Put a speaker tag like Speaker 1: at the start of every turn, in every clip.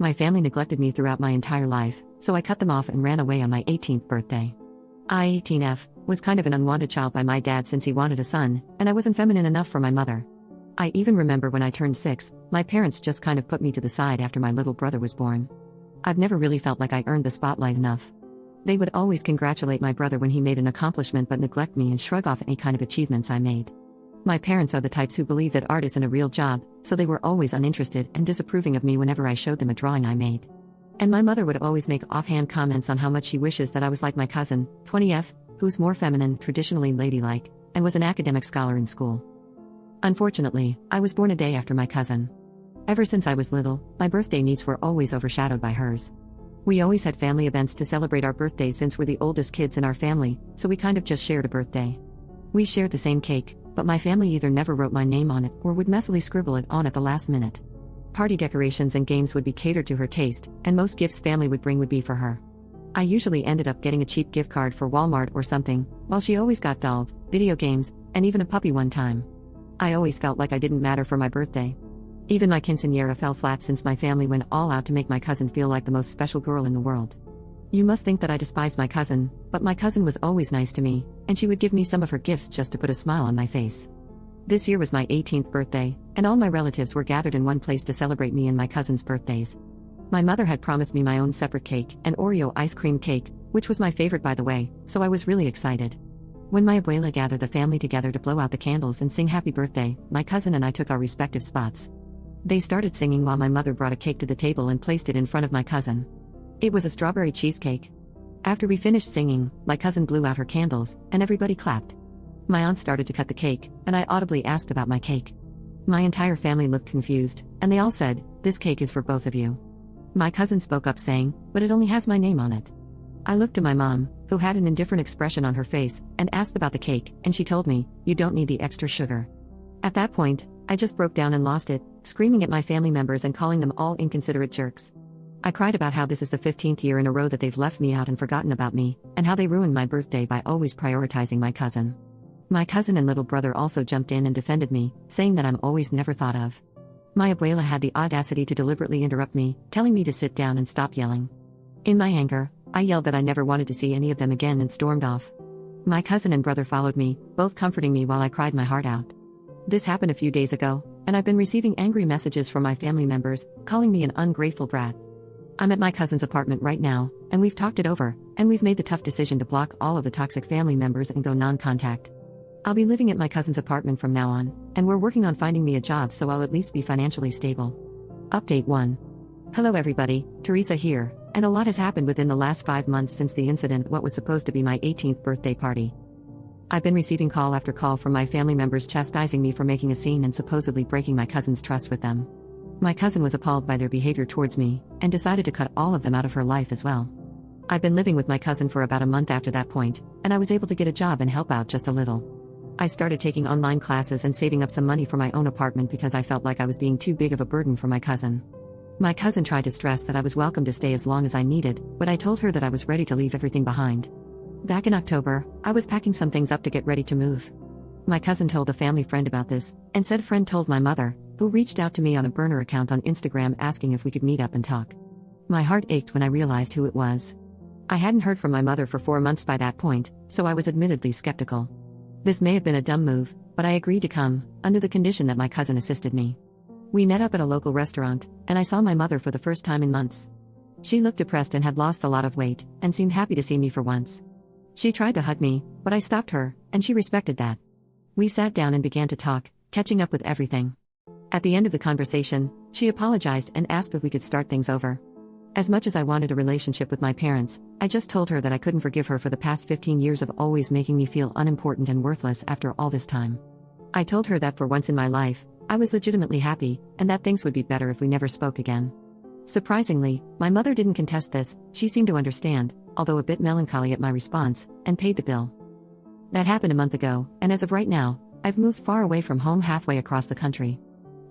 Speaker 1: My family neglected me throughout my entire life, so I cut them off and ran away on my 18th birthday. I, 18F, was kind of an unwanted child by my dad since he wanted a son, and I wasn't feminine enough for my mother. I even remember when I turned 6, my parents just kind of put me to the side after my little brother was born. I've never really felt like I earned the spotlight enough. They would always congratulate my brother when he made an accomplishment but neglect me and shrug off any kind of achievements I made. My parents are the types who believe that art isn't a real job, so they were always uninterested and disapproving of me whenever I showed them a drawing I made. And my mother would always make offhand comments on how much she wishes that I was like my cousin, 20F, who's more feminine, traditionally ladylike, and was an academic scholar in school. Unfortunately, I was born a day after my cousin. Ever since I was little, my birthday needs were always overshadowed by hers. We always had family events to celebrate our birthdays since we're the oldest kids in our family, so we kind of just shared a birthday. We shared the same cake, but my family either never wrote my name on it or would messily scribble it on at the last minute. Party decorations and games would be catered to her taste, and most gifts family would bring would be for her. I usually ended up getting a cheap gift card for Walmart or something, while she always got dolls, video games, and even a puppy one time. I always felt like I didn't matter for my birthday. Even my quinceañera fell flat since my family went all out to make my cousin feel like the most special girl in the world. You must think that I despised my cousin, but my cousin was always nice to me, and she would give me some of her gifts just to put a smile on my face. This year was my 18th birthday, and all my relatives were gathered in one place to celebrate me and my cousin's birthdays. My mother had promised me my own separate cake, an Oreo ice cream cake, which was my favorite by the way, so I was really excited. When my abuela gathered the family together to blow out the candles and sing happy birthday, my cousin and I took our respective spots. They started singing while my mother brought a cake to the table and placed it in front of my cousin. It was a strawberry cheesecake. After we finished singing, my cousin blew out her candles, and everybody clapped. My aunt started to cut the cake, and I audibly asked about my cake. My entire family looked confused, and they all said, "This cake is for both of you." My cousin spoke up saying, "But it only has my name on it." I looked to my mom, who had an indifferent expression on her face, and asked about the cake, and she told me, "You don't need the extra sugar." At that point, I just broke down and lost it, screaming at my family members and calling them all inconsiderate jerks. I cried about how this is the 15th year in a row that they've left me out and forgotten about me, and how they ruined my birthday by always prioritizing my cousin. My cousin and little brother also jumped in and defended me, saying that I'm always never thought of. My abuela had the audacity to deliberately interrupt me, telling me to sit down and stop yelling. In my anger, I yelled that I never wanted to see any of them again and stormed off. My cousin and brother followed me, both comforting me while I cried my heart out. This happened a few days ago, and I've been receiving angry messages from my family members, calling me an ungrateful brat. I'm at my cousin's apartment right now, and we've talked it over, and we've made the tough decision to block all of the toxic family members and go non-contact. I'll be living at my cousin's apartment from now on, and we're working on finding me a job so I'll at least be financially stable. Update 1. Hello everybody, Teresa here, and a lot has happened within the last 5 months since the incident at what was supposed to be my 18th birthday party. I've been receiving call after call from my family members chastising me for making a scene and supposedly breaking my cousin's trust with them. My cousin was appalled by their behavior towards me, and decided to cut all of them out of her life as well. I've been living with my cousin for about a month after that point, and I was able to get a job and help out just a little. I started taking online classes and saving up some money for my own apartment because I felt like I was being too big of a burden for my cousin. My cousin tried to stress that I was welcome to stay as long as I needed, but I told her that I was ready to leave everything behind. Back in October, I was packing some things up to get ready to move. My cousin told a family friend about this, and said friend told my mother, who reached out to me on a burner account on Instagram asking if we could meet up and talk. My heart ached when I realized who it was. I hadn't heard from my mother for 4 months by that point, so I was admittedly skeptical. This may have been a dumb move, but I agreed to come, under the condition that my cousin assisted me. We met up at a local restaurant, and I saw my mother for the first time in months. She looked depressed and had lost a lot of weight, and seemed happy to see me for once. She tried to hug me, but I stopped her, and she respected that. We sat down and began to talk, catching up with everything. At the end of the conversation, she apologized and asked if we could start things over. As much as I wanted a relationship with my parents, I just told her that I couldn't forgive her for the past 15 years of always making me feel unimportant and worthless after all this time. I told her that for once in my life, I was legitimately happy, and that things would be better if we never spoke again. Surprisingly, my mother didn't contest this. She seemed to understand, although a bit melancholy at my response, and paid the bill. That happened a month ago, and as of right now, I've moved far away from home halfway across the country.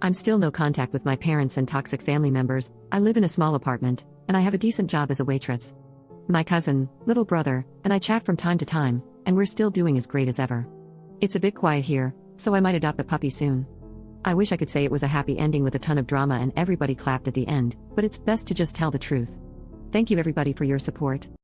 Speaker 1: I'm still no contact with my parents and toxic family members. I live in a small apartment, and I have a decent job as a waitress. My cousin, little brother, and I chat from time to time, and we're still doing as great as ever. It's a bit quiet here, so I might adopt a puppy soon. I wish I could say it was a happy ending with a ton of drama and everybody clapped at the end, but it's best to just tell the truth. Thank you everybody for your support.